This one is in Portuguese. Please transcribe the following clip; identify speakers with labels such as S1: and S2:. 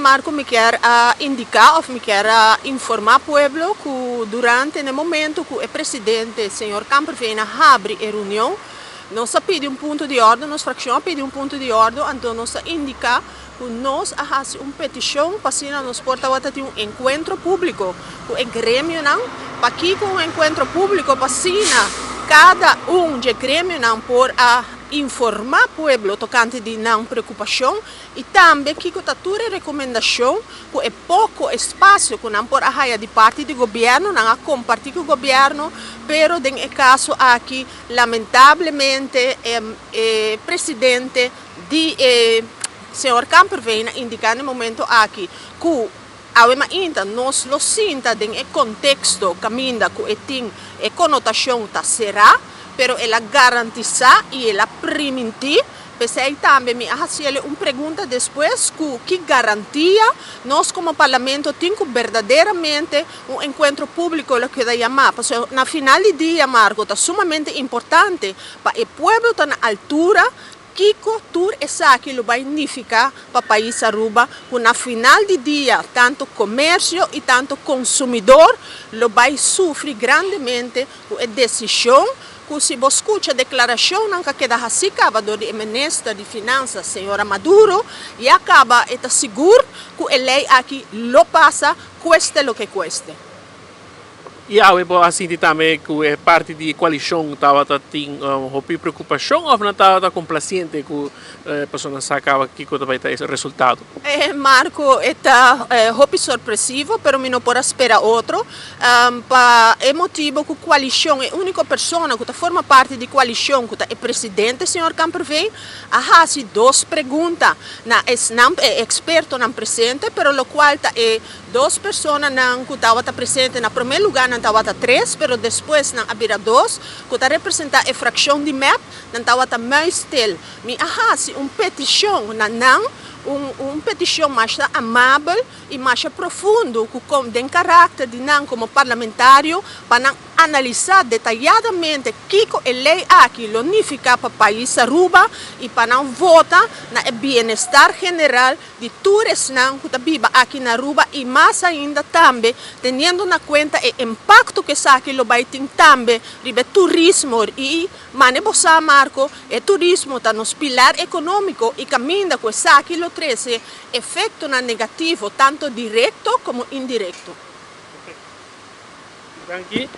S1: Marco, me quer indicar ou me quer informar o povo que durante o momento que o presidente, senhor Camperveen, abre a reunião, nós pedimos ponto de ordem, nossa fração pediu ponto de ordem, então nós indicar que nós fazemos uma petição para nós portar um encontro público com o grêmio, para que com o encontro público para cada de grêmio por informar o povo tocante de não preocupação e também que a tua recomendação que é pouco espaço que não por a de parte do governo não compartilhar com o governo, pero em caso aqui lamentavelmente o presidente de senhor Camperveen indica no momento aqui que ainda nós lo sinta em contexto caminha que tem a conotação será, pero ela garantiza e ela permitir. Pensei também me fazer uma pergunta depois que garantia nós como parlamento temos verdadeiramente um encontro público o que da chamar, porque na final do dia, Marco, está sumamente importante para o povo estar na altura que cultura essa que vai significar para o país Aruba, que na final do dia, tanto comércio e tanto consumidor, lo vai sofrer grandemente com a decisão que se você escuta a declaração não que da acaba do ministro de Finanças, senhora Maduro, e acaba está seguro que a lei aqui lo passa, cueste lo que cueste.
S2: E há assim também que é parte da coalição estava tendo preocupação ou não estava complaciente que a pessoa sacava aqui que vai ter esse resultado?
S1: Marco, está surpresivo, mas não pode esperar outro. É motivo que a coalição é a única pessoa que forma parte da coalição, que é o presidente, senhor Camperveen, faz duas perguntas. É experto não presente, mas o qual é duas pessoas que estavam presentes no primeiro lugar. Não estava três, mas depois não havia dois, que representa a fração de MEP, não estava mais tel. Me faz uma petição, uma petição mais amável e mais profunda, que tem caráter de não como parlamentário, para analisar detalhadamente o que a lei aqui significa para o país Aruba e para não votar no bem-estar general de todos que vivem aqui na Aruba e mais ainda também, tendo na conta o impacto que isso aqui vai ter também sobre turismo e você, Marco, o turismo está nos pilar econômico e caminha com isso aqui lo traz efeito negativo, tanto direto como indireto.
S2: Aqui